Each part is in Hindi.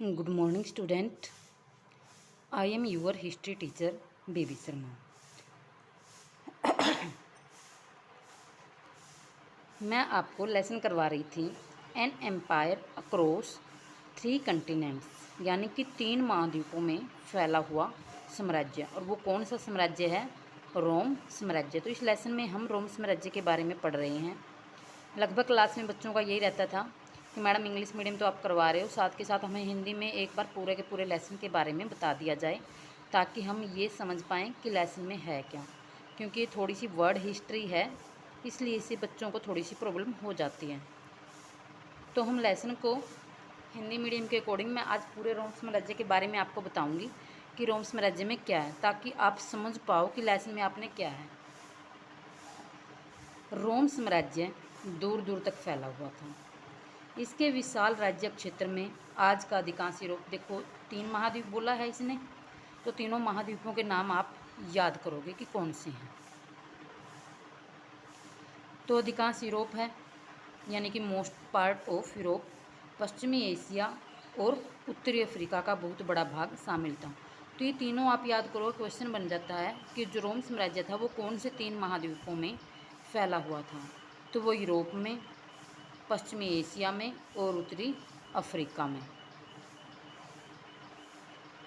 Good morning, student. I am your history teacher, baby Sharma. मैं आपको लेसन करवा रही थी एन एम्पायर अक्रॉस 3 कंटिनेंट्स, यानी कि 3 महाद्वीपों में फैला हुआ साम्राज्य. और वो कौन सा साम्राज्य है? रोम साम्राज्य. तो इस लेसन में हम रोम साम्राज्य के बारे में पढ़ रहे हैं. लगभग क्लास में बच्चों का यही रहता था कि मैडम इंग्लिश मीडियम तो आप करवा रहे हो, साथ के साथ हमें हिंदी में एक बार पूरे के पूरे लेसन के बारे में बता दिया जाए ताकि हम ये समझ पाएँ कि लेसन में है क्या. क्योंकि ये थोड़ी सी वर्ड हिस्ट्री है, इसलिए इससे बच्चों को थोड़ी सी प्रॉब्लम हो जाती है. तो हम लेसन को हिंदी मीडियम के अकॉर्डिंग मैं आज पूरे रोम साम्राज्य के बारे में आपको बताऊँगी कि रोम साम्राज्य में क्या है, ताकि आप समझ पाओ कि लेसन में आपने क्या है. रोम साम्राज्य दूर दूर तक फैला हुआ था. इसके विशाल राज्य क्षेत्र में आज का अधिकांश यूरोप, देखो 3 महाद्वीप बोला है इसने, तो तीनों महाद्वीपों के नाम आप याद करोगे कि कौन से हैं. तो अधिकांश यूरोप है, यानी कि मोस्ट पार्ट ऑफ यूरोप, पश्चिमी एशिया और उत्तरी अफ्रीका का बहुत बड़ा भाग शामिल था. तो ये तीनों आप याद करो. क्वेश्चन बन जाता है कि जो रोम साम्राज्य था वो कौन से 3 महाद्वीपों में फैला हुआ था. तो वो यूरोप में, पश्चिमी एशिया में और उत्तरी अफ्रीका में.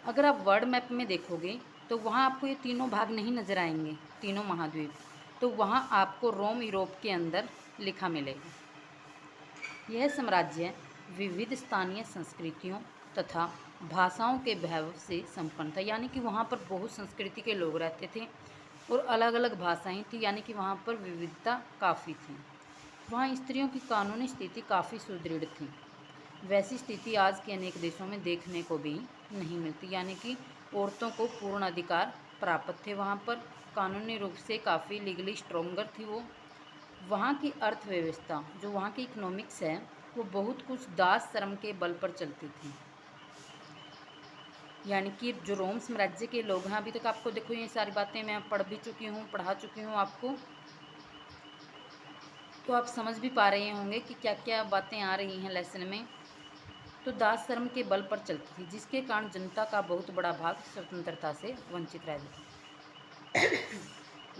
अगर आप वर्ल्ड मैप में देखोगे तो वहाँ आपको ये तीनों भाग नहीं नज़र आएंगे, तीनों महाद्वीप. तो वहाँ आपको रोम यूरोप के अंदर लिखा मिलेगा. यह साम्राज्य विविध स्थानीय संस्कृतियों तथा भाषाओं के वैभव से संपन्न था, यानी कि वहाँ पर बहुत संस्कृति के लोग रहते थे और अलग अलग भाषाएं थी, यानी कि वहाँ पर विविधता काफ़ी थी. वहाँ स्त्रियों की कानूनी स्थिति काफ़ी सुदृढ़ थी. वैसी स्थिति आज के अनेक देशों में देखने को भी नहीं मिलती, यानी कि औरतों को पूर्ण अधिकार प्राप्त थे. वहाँ पर कानूनी रूप से काफ़ी लीगली स्ट्रोंगर थी वो. वहाँ की अर्थव्यवस्था, जो वहाँ की इकोनॉमिक्स है, वो बहुत कुछ दास श्रम के बल पर चलती थी. यानी कि जो रोम साम्राज्य के लोग हैं, अभी तक आपको देखो ये सारी बातें मैं पढ़ा चुकी हूँ आपको, तो आप समझ भी पा रहे होंगे कि क्या क्या बातें आ रही हैं लेसन में. तो दास श्रम के बल पर चलती थी, जिसके कारण जनता का बहुत बड़ा भाग स्वतंत्रता से वंचित रह जाता.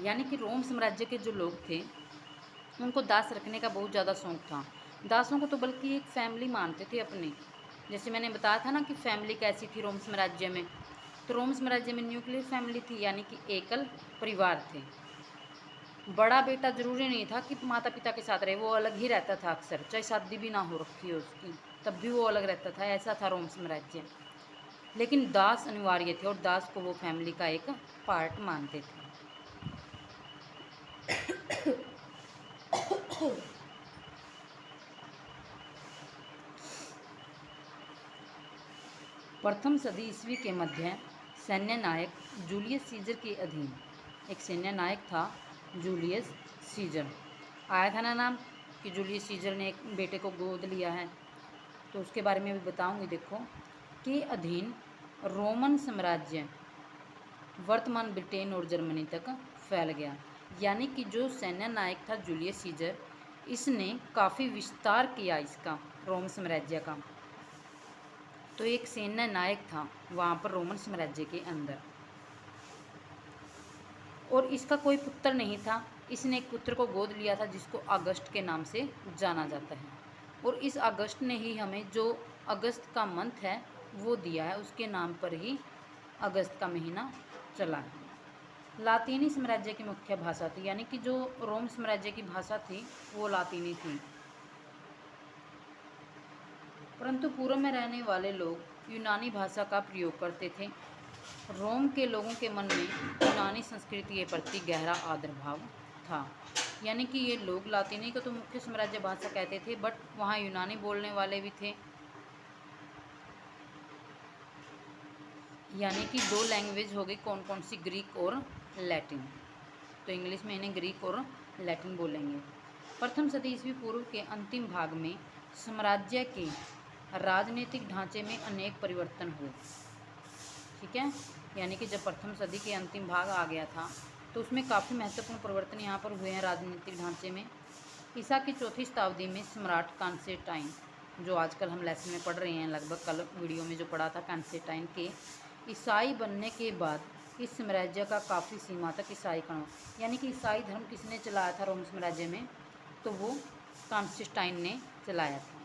यानी कि रोम साम्राज्य के जो लोग थे उनको दास रखने का बहुत ज़्यादा शौक था. दासों को तो बल्कि एक फैमिली मानते थे अपने. जैसे मैंने बताया था ना कि फैमिली कैसी थी रोम साम्राज्य में. तो रोम साम्राज्य में न्यूक्लियर फैमिली थी, यानी कि एकल परिवार थे. बड़ा बेटा जरूरी नहीं था कि माता पिता के साथ रहे, वो अलग ही रहता था अक्सर, चाहे शादी भी ना हो रखी हो उसकी, तब भी वो अलग रहता था. ऐसा था रोम साम्राज्य. लेकिन दास अनिवार्य थे और दास को वो फैमिली का एक पार्ट मानते थे. प्रथम सदी ईस्वी के मध्य सैन्य नायक जूलियस सीजर के अधीन एक सैन्य नायक था, जूलियस सीजर. आया था ना नाम कि जूलियस सीजर ने एक बेटे को गोद लिया है, तो उसके बारे में भी बताऊंगी. देखो के अधीन रोमन साम्राज्य वर्तमान ब्रिटेन और जर्मनी तक फैल गया. यानी कि जो सैन्य नायक था जूलियस सीजर, इसने काफ़ी विस्तार किया इसका, रोम साम्राज्य का. तो एक सैन्य नायक था वहाँ पर रोमन साम्राज्य के अंदर, और इसका कोई पुत्र नहीं था. इसने एक पुत्र को गोद लिया था जिसको अगस्त के नाम से जाना जाता है. और इस अगस्त ने ही हमें जो अगस्त का मंथ है वो दिया है, उसके नाम पर ही अगस्त का महीना चला है. लातीनी साम्राज्य की मुख्य भाषा थी, यानी कि जो रोम साम्राज्य की भाषा थी वो लातीनी थी. परंतु पूर्व में रहने वाले लोग यूनानी भाषा का प्रयोग करते थे. रोम के लोगों के मन में यूनानी संस्कृति के प्रति गहरा आदर भाव था. यानी कि ये लोग लातीनी को तो मुख्य साम्राज्य भाषा कहते थे, बट वहाँ यूनानी बोलने वाले भी थे. यानी कि 2 लैंग्वेज हो गई, कौन कौन सी? ग्रीक और लैटिन. तो इंग्लिश में इन्हें ग्रीक और लैटिन बोलेंगे. प्रथम सदी ईस्वी पूर्व के अंतिम भाग में साम्राज्य के राजनीतिक ढांचे में अनेक परिवर्तन हुए. ठीक है, यानी कि जब प्रथम सदी के अंतिम भाग आ गया था तो उसमें काफ़ी महत्वपूर्ण परिवर्तन यहाँ पर हुए हैं राजनीतिक ढांचे में. ईसा की 4वीं शताब्दी में सम्राट कॉन्स्टेंटाइन जो आजकल हम लेसन में पढ़ रहे हैं, लगभग कल वीडियो में जो पढ़ा था कॉन्स्टेंटाइन के ईसाई बनने के बाद इस साम्राज्य का काफ़ी सीमा तक ईसाई का, यानी कि ईसाई धर्म किसने चलाया था रोम साम्राज्य में, तो वो कॉन्स्टेंटाइन ने चलाया था।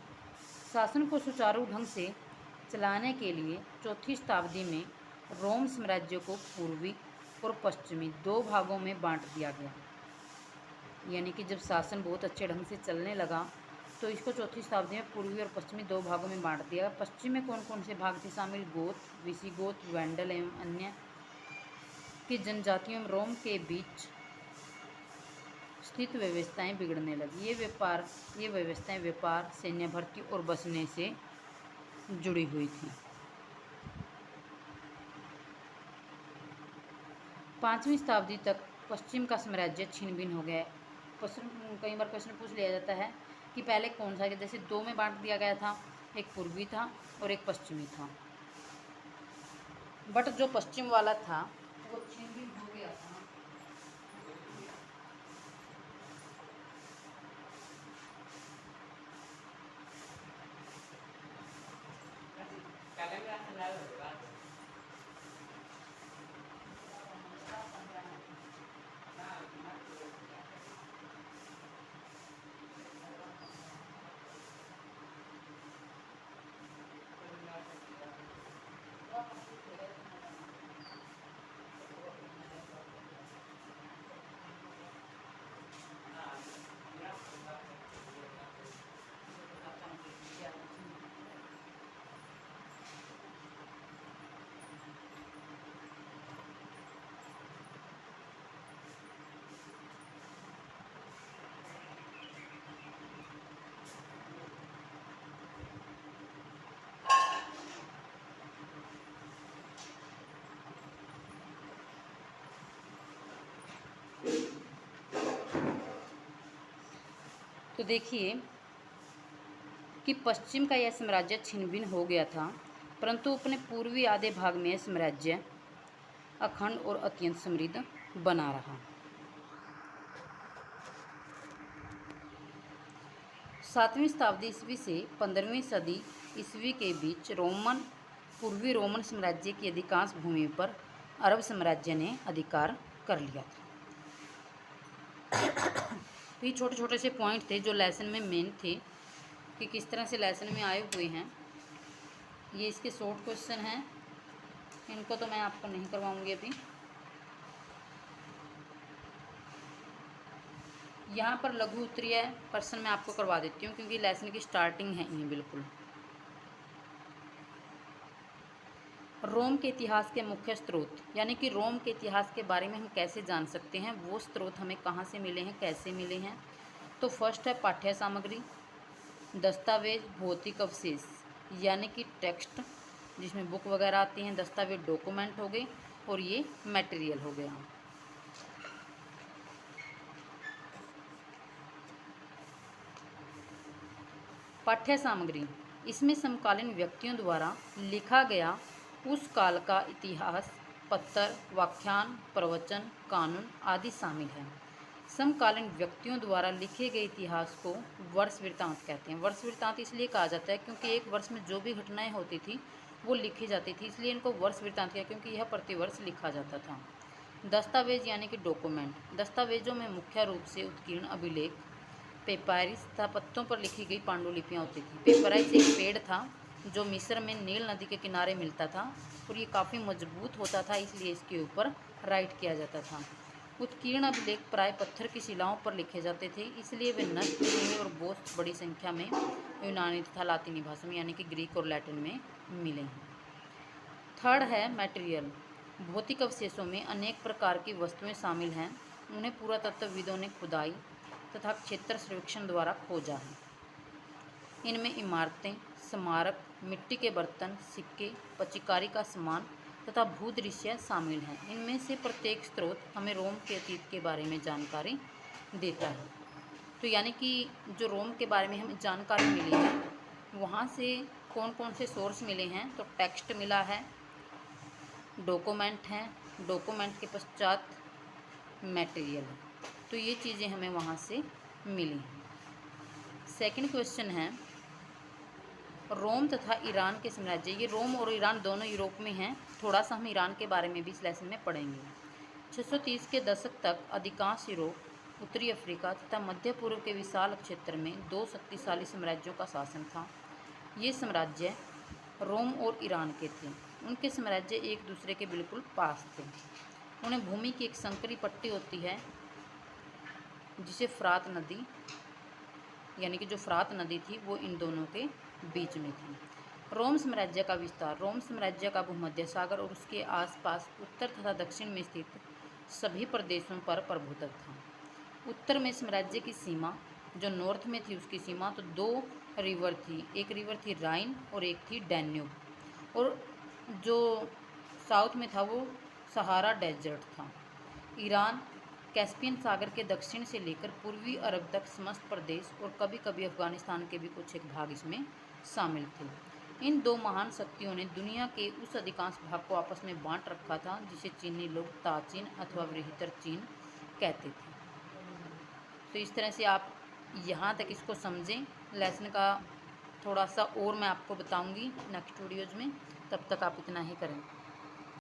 शासन को सुचारू ढंग से चलाने के लिए चौथी शताब्दी में रोम साम्राज्य को पूर्वी और पश्चिमी दो भागों में बांट दिया गया। यानी कि जब शासन बहुत अच्छे ढंग से चलने लगा तो इसको चौथी शताब्दी में पूर्वी और पश्चिमी दो भागों में बांट दिया। पश्चिम में कौन कौन से भाग थे शामिल? गोथ, विसिगोथ, वेंडल एवं अन्य की जनजातियों में रोम के बीच स्थित व्यवस्थाएं बिगड़ने लगी। ये व्यवस्थाएं व्यापार, सैन्य भर्ती और बसने से जुड़ी हुई थी। 5वीं शताब्दी तक पश्चिम का साम्राज्य छिन्न भिन्न हो गया। कई बार क्वेश्चन पूछ लिया जाता है कि पहले कौन सा, जैसे दो में बांट दिया गया था, एक पूर्वी था और एक पश्चिमी था, बट जो पश्चिम वाला था वो छिन्न भिन्न हो गया था। तो देखिए कि पश्चिम का यह साम्राज्य छिन्न भिन्न हो गया था, परंतु अपने पूर्वी आधे भाग में यह साम्राज्य अखंड और अत्यंत समृद्ध बना रहा। 7वीं शताब्दी ईस्वी से 15वीं सदी ईस्वी के बीच पूर्वी रोमन साम्राज्य की अधिकांश भूमि पर अरब साम्राज्य ने अधिकार कर लिया था। तो ये छोटे छोटे से पॉइंट थे जो लेसन में मेन थे कि किस तरह से लेसन में आए हुए हैं। ये इसके शॉर्ट क्वेश्चन हैं, इनको तो मैं आपको नहीं करवाऊंगी अभी। यहाँ पर लघु उत्तरीय प्रश्न मैं आपको करवा देती हूँ क्योंकि लेसन की स्टार्टिंग है ये बिल्कुल। रोम के इतिहास के मुख्य स्रोत, यानी कि रोम के इतिहास के बारे में हम कैसे जान सकते हैं, वो स्रोत हमें कहाँ से मिले हैं, कैसे मिले हैं। तो फर्स्ट है पाठ्य सामग्री, दस्तावेज, भौतिक अवशेष यानी कि टेक्स्ट जिसमें बुक वगैरह आती हैं, दस्तावेज डॉक्यूमेंट हो गए, और ये मटेरियल हो गया। पाठ्य सामग्री, इसमें समकालीन व्यक्तियों द्वारा लिखा गया उस काल का इतिहास, पत्र, व्याख्यान, प्रवचन, कानून आदि शामिल है। समकालीन व्यक्तियों द्वारा लिखे गए इतिहास को वर्ष वृत्तांत कहते हैं। वर्ष वृत्तांत इसलिए कहा जाता है क्योंकि एक वर्ष में जो भी घटनाएं होती थी वो लिखी जाती थी, इसलिए इनको वर्ष वृत्तांत किया, क्योंकि यह प्रतिवर्ष लिखा जाता था। दस्तावेज यानी कि डॉक्यूमेंट, दस्तावेजों में मुख्य रूप से उत्कीर्ण अभिलेख, पेपायरिस तथा पत्तों पर लिखी गई पांडुलिपियाँ होती थी। पेपायरिस एक पेड़ था जो मिस्र में नील नदी के किनारे मिलता था और ये काफ़ी मजबूत होता था, इसलिए इसके ऊपर राइट किया जाता था। उत्कीर्ण अभिलेख प्राय पत्थर की शिलाओं पर लिखे जाते थे, इसलिए वे नष्ट हुए और बहुत बड़ी संख्या में यूनानी तथा लातीनी भाषा में यानी कि ग्रीक और लैटिन में मिले हैं। थर्ड है मटेरियल, भौतिक अवशेषों में अनेक प्रकार की वस्तुएं शामिल हैं, उन्हें पुरातत्वविदों ने खुदाई तथा क्षेत्र सर्वेक्षण द्वारा खोजा है। इनमें इमारतें, स्मारक, मिट्टी के बर्तन, सिक्के, पचिकारी का सामान तथा भूदृश्य शामिल हैं। इनमें से प्रत्येक स्रोत हमें रोम के अतीत के बारे में जानकारी देता है। तो यानी कि जो रोम के बारे में हमें जानकारी मिली है वहाँ से कौन कौन से सोर्स मिले हैं, तो टेक्स्ट मिला है, डॉक्यूमेंट हैं, डॉक्यूमेंट के पश्चात मटेरियल है, तो ये चीज़ें हमें वहाँ से मिली हैं। सेकंड क्वेश्चन है रोम तथा ईरान के साम्राज्य, ये रोम और ईरान दोनों यूरोप में हैं। थोड़ा सा हम ईरान के बारे में भी इस लेसन में पढ़ेंगे। 630 के दशक तक अधिकांश यूरोप, उत्तरी अफ्रीका तथा मध्य पूर्व के विशाल क्षेत्र में 2 शक्तिशाली साम्राज्यों का शासन था। ये साम्राज्य रोम और ईरान के थे। उनके साम्राज्य एक दूसरे के बिल्कुल पास थे। उन्हें भूमि की एक संकरी पट्टी होती है जिसे फ़रात नदी, यानी कि जो फ़रात नदी थी वो इन दोनों के बीच में थी। रोम साम्राज्य का विस्तार, रोम साम्राज्य का भूमध्य सागर और उसके आसपास उत्तर तथा दक्षिण में स्थित सभी प्रदेशों पर प्रभुत्व था। उत्तर में साम्राज्य की सीमा, जो नॉर्थ में थी उसकी सीमा, तो 2 रिवर थी, एक रिवर थी राइन और एक थी डैन्यूब, और जो साउथ में था वो सहारा डेजर्ट था। ईरान कैस्पियन सागर के दक्षिण से लेकर पूर्वी अरब तक समस्त प्रदेश और कभी कभी अफगानिस्तान के भी कुछ एक भाग इसमें शामिल थे। इन 2 महान शक्तियों ने दुनिया के उस अधिकांश भाग को आपस में बांट रखा था जिसे चीनी लोग ताचीन अथवा बृहत्तर चीन कहते थे। तो इस तरह से आप यहाँ तक इसको समझें। लेसन का थोड़ा सा और मैं आपको बताऊँगी नेक्स्ट वीडियोज़ में, तब तक आप इतना ही करें।